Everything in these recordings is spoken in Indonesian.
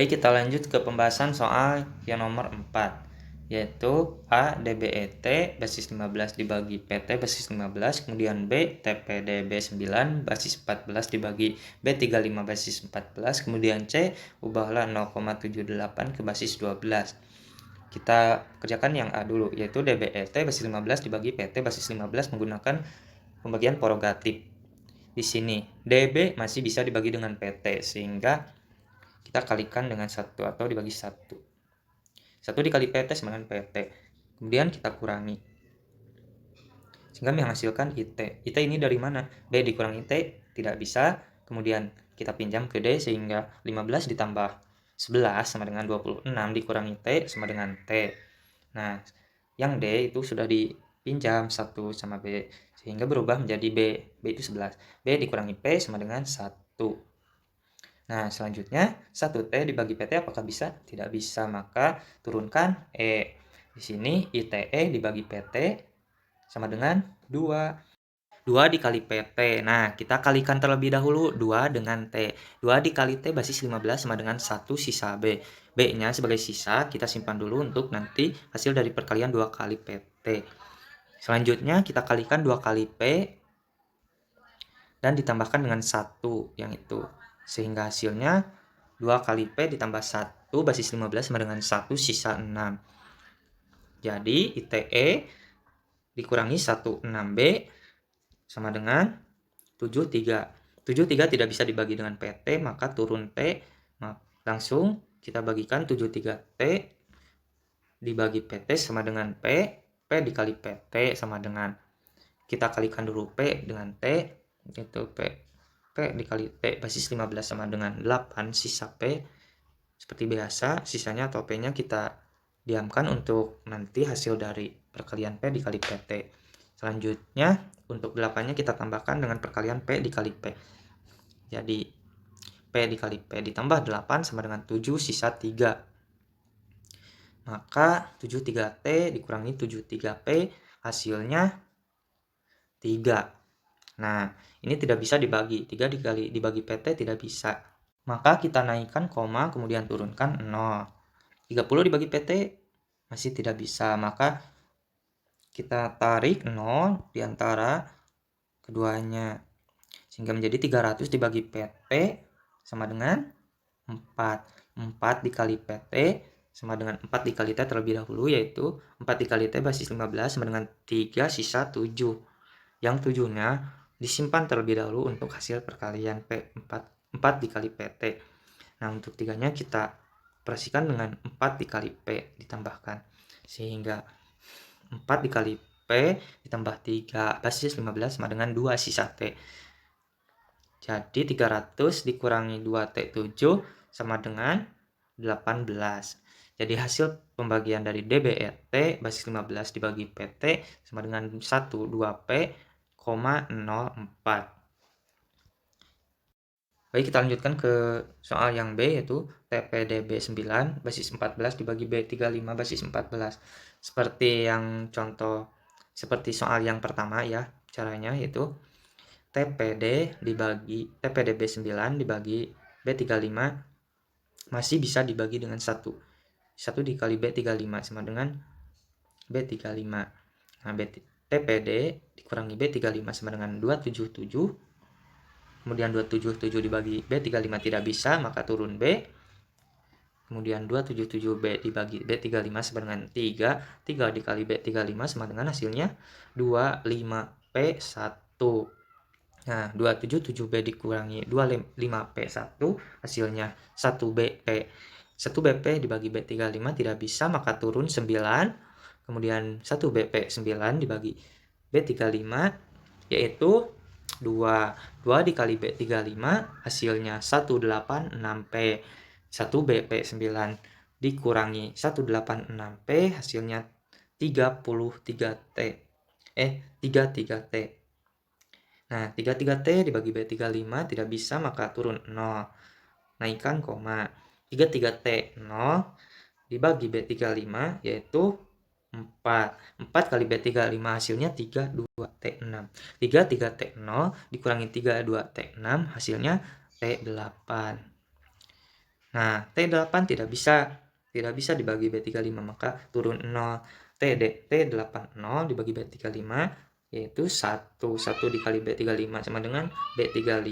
Baik, kita lanjut ke pembahasan soal yang nomor 4, yaitu A DBET basis 15 dibagi PT basis 15, kemudian B TPDB 9 basis 14 dibagi B35 basis 14, kemudian C ubahlah 0,78 ke basis 12. Kita kerjakan yang A dulu, yaitu DBET basis 15 dibagi PT basis 15 menggunakan pembagian prerogatif. Di sini DB masih bisa dibagi dengan PT, sehingga kita kalikan dengan 1 atau dibagi 1. 1 dikali PT sama dengan PT. Kemudian kita kurangi. Sehingga menghasilkan IT. IT ini dari mana? B dikurangi T tidak bisa. Kemudian kita pinjam ke D sehingga 15 ditambah 11 sama dengan 26 dikurangi T sama dengan T. Nah, yang D itu sudah dipinjam 1 sama B sehingga berubah menjadi B. B itu 11. B dikurangi P sama dengan 1. Nah, selanjutnya 1T dibagi PT apakah bisa? Tidak bisa, maka turunkan E. Di sini ITE dibagi PT sama dengan 2. 2 dikali PT. Nah, kita kalikan terlebih dahulu 2 dengan T. 2 dikali T basis 15 sama dengan 1 sisa B. B-nya sebagai sisa kita simpan dulu untuk nanti hasil dari perkalian 2 kali PT. Selanjutnya kita kalikan 2 kali P dan ditambahkan dengan 1 yang itu. Sehingga hasilnya 2 kali P ditambah 1 basis 15 sama dengan 1 sisa 6. Jadi ITE dikurangi 16B sama dengan 73. 73 tidak bisa dibagi dengan PT, maka turun T. Langsung kita bagikan 73T dibagi PT sama dengan P. P dikali PT sama dengan, kita kalikan dulu P dengan T, itu P dikali T basis 15 sama dengan 8 sisa P. Seperti biasa, sisanya atau P-nya kita diamkan untuk nanti hasil dari perkalian P dikali PT. Selanjutnya, untuk 8-nya kita tambahkan dengan perkalian P dikali P. Jadi, P dikali P ditambah 8 sama dengan 7 sisa 3. Maka 73T dikurangi 73P hasilnya 3. Nah, ini tidak bisa dibagi. 3 dibagi PT tidak bisa. Maka kita naikkan koma, kemudian turunkan 0. 30 dibagi PT masih tidak bisa. Maka kita tarik 0 di antara keduanya. Sehingga menjadi 300 dibagi PT sama dengan 4. 4 dikali PT sama dengan 4 dikali T terlebih dahulu, yaitu 4 dikali T basis 15 sama dengan 3 sisa 7. Yang 7-nya disimpan terlebih dahulu untuk hasil perkalian P4 dikali PT. Nah, untuk 3-nya kita operasikan dengan 4 dikali P ditambahkan. Sehingga 4 dikali P ditambah 3 basis 15 sama dengan 2 sisa T. Jadi 300 dikurangi 2T7 sama dengan 18. Jadi hasil pembagian dari DBET basis 15 dibagi PT sama dengan 12P, 0,04. Baik, kita lanjutkan ke soal yang B, yaitu TPDB 9 basis 14 dibagi B35 basis 14. Seperti yang contoh, seperti soal yang pertama ya, caranya yaitu TPDB 9 dibagi B35 masih bisa dibagi dengan 1. 1 dikali B35 sama dengan B35. Nah, TPD dikurangi B35 sama dengan 277. Kemudian 277 dibagi B35 tidak bisa, maka turun B. Kemudian 277B dibagi B35 sama dengan 3. 3 dikali B35 sama dengan hasilnya 25P1. Nah, 277B dikurangi 25P1 hasilnya 1BP. 1BP dibagi B35 tidak bisa, maka turun 9. Kemudian 1BP9 dibagi B35 yaitu 2. 2 dikali B35 hasilnya 186P. 1BP9 dikurangi 186P hasilnya 33T. 33T. Nah, 33T dibagi B35 tidak bisa, maka turun 0. Naikkan koma. 33T 0 dibagi B35 yaitu 4. 4 kali B35 hasilnya 32T6. 33T0 dikurangi 32T6 hasilnya T8. Nah, T8 tidak bisa dibagi B35, maka turun 0. T80 dibagi B35 yaitu 1 dikali B35 sama dengan B35.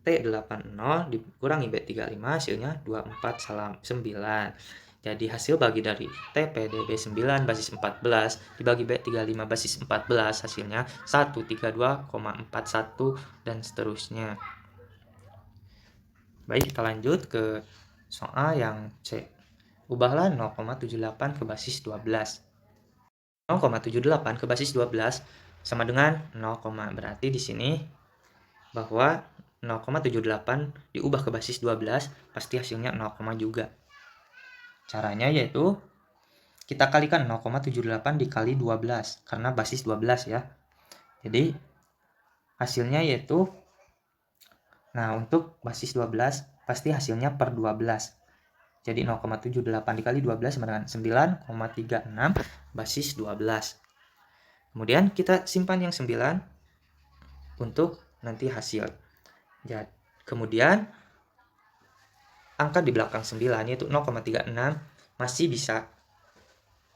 T80 dikurangi B35 hasilnya 24 9. Jadi hasil bagi dari TPDB 9 basis 14 dibagi B35 basis 14 hasilnya 132,41 dan seterusnya. Baik, kita lanjut ke soal yang C. Ubahlah 0,78 ke basis 12. 0,78 ke basis 12 sama dengan 0, berarti di sini bahwa 0,78 diubah ke basis 12 pasti hasilnya 0, juga. Caranya yaitu kita kalikan 0,78 dikali 12 karena basis 12 ya. Jadi hasilnya yaitu, nah untuk basis 12 pasti hasilnya per 12. Jadi 0,78 dikali 12 sama dengan 9,36 basis 12. Kemudian kita simpan yang 9 untuk nanti hasil. Jadi, kemudian angka di belakang 9 yaitu 0,36 masih bisa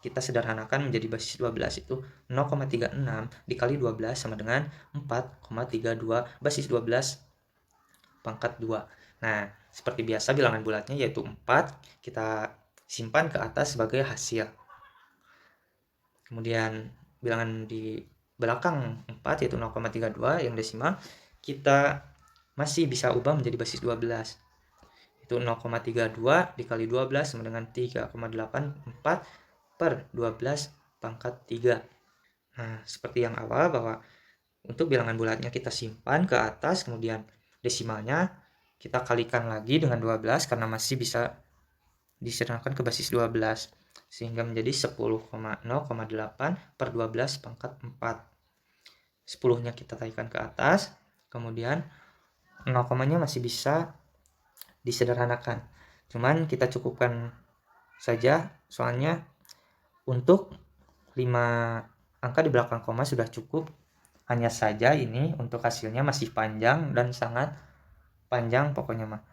kita sederhanakan menjadi basis 12 itu 0,36 dikali 12 sama dengan 4,32 basis 12 pangkat 2. Nah, seperti biasa bilangan bulatnya yaitu 4, kita simpan ke atas sebagai hasil. Kemudian bilangan di belakang 4 yaitu 0,32 yang desimal, kita masih bisa ubah menjadi basis 12. Itu 0,32 dikali 12 sama dengan 3,84 per 12 pangkat 3. Nah, seperti yang awal bahwa untuk bilangan bulatnya kita simpan ke atas, kemudian desimalnya kita kalikan lagi dengan 12 karena masih bisa disederhanakan ke basis 12 sehingga menjadi 10,0,8 per 12 pangkat 4. 10-nya kita taikkan ke atas, kemudian 0,-nya masih bisa disederhanakan. Cuman kita cukupkan saja soalnya untuk 5 angka di belakang koma sudah cukup. Hanya saja ini untuk hasilnya masih panjang dan sangat panjang pokoknya mah.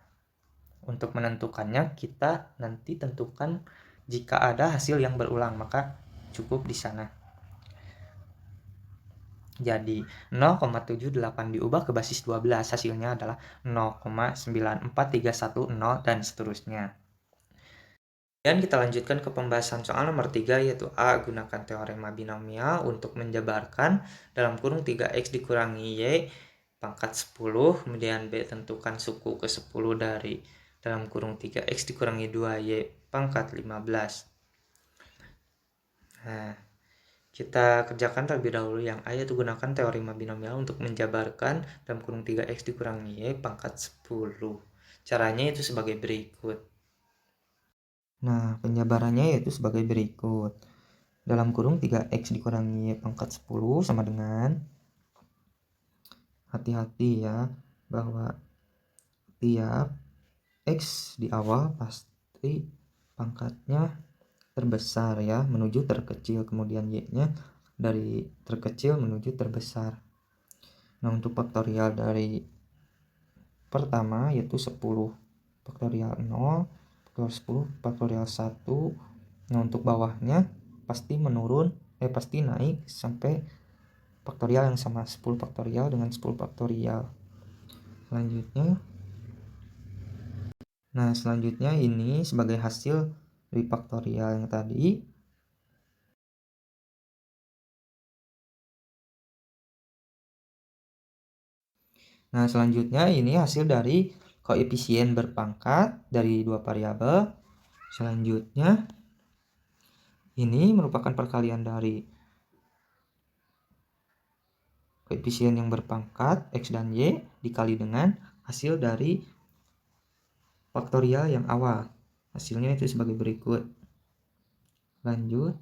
Untuk menentukannya kita nanti tentukan jika ada hasil yang berulang, maka cukup di sana. Jadi 0,78 diubah ke basis 12 hasilnya adalah 0,94310 dan seterusnya. Dan kita lanjutkan ke pembahasan soal nomor 3 yaitu A. Gunakan teorema binomial untuk menjabarkan dalam kurung 3x dikurangi y pangkat 10. Kemudian B. Tentukan suku ke 10 dari dalam kurung 3x dikurangi 2y pangkat 15. Nah, kita kerjakan terlebih dahulu yang A yaitu gunakan teorema binomial untuk menjabarkan dalam kurung 3x dikurangi y pangkat 10. Caranya itu sebagai berikut. Nah, penjabarannya yaitu sebagai berikut. Dalam kurung 3x dikurangi y pangkat 10 sama dengan, hati-hati ya, bahwa tiap x di awal pasti pangkatnya terbesar ya, menuju terkecil, kemudian y-nya dari terkecil menuju terbesar. Nah, untuk faktorial dari pertama yaitu 10 faktorial 0, faktorial 10, faktorial 1. Nah, untuk bawahnya pasti pasti naik sampai faktorial yang sama, 10 faktorial dengan 10 faktorial. Selanjutnya ini sebagai hasil dari faktorial yang tadi. Nah, selanjutnya ini hasil dari koefisien berpangkat dari dua variabel. Selanjutnya ini merupakan perkalian dari koefisien yang berpangkat x dan y dikali dengan hasil dari faktorial yang awal. Hasilnya itu sebagai berikut. Lanjut.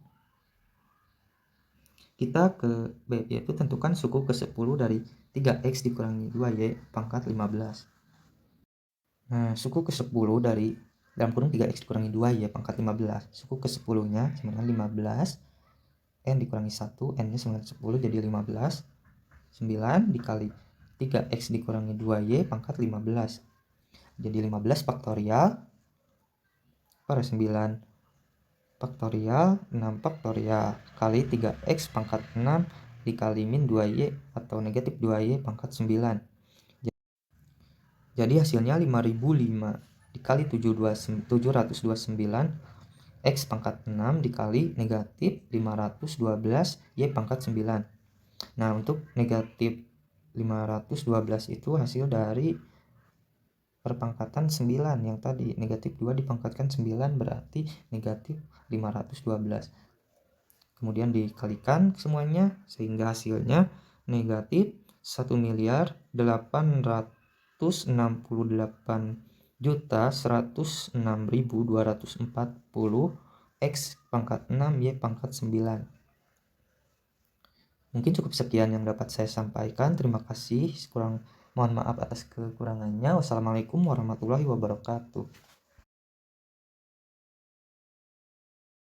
Kita ke B, yaitu tentukan suku ke 10 dari 3x dikurangi 2y pangkat 15. Nah, suku ke 10 dari dalam kurung 3x dikurangi 2y pangkat 15. Suku ke 10-nya sama dengan 15. N dikurangi 1, N-nya sama dengan 10 jadi 15. 9 dikali 3x dikurangi 2y pangkat 15. Jadi 15 faktorial per 9 faktorial 6 faktorial kali 3x pangkat 6 dikali min 2y atau negatif 2y pangkat 9. Jadi hasilnya 5005 dikali 729 x pangkat 6 dikali negatif 512 y pangkat 9. Nah, untuk negatif 512 itu hasil dari perpangkatan 9 yang tadi. Negatif 2 dipangkatkan 9 berarti negatif 512. Kemudian dikalikan semuanya sehingga hasilnya negatif 1.868.106.240 x pangkat 6 y pangkat 9. Mungkin cukup sekian yang dapat saya sampaikan. Terima kasih. Mohon maaf atas kekurangannya. Wassalamualaikum warahmatullahi wabarakatuh.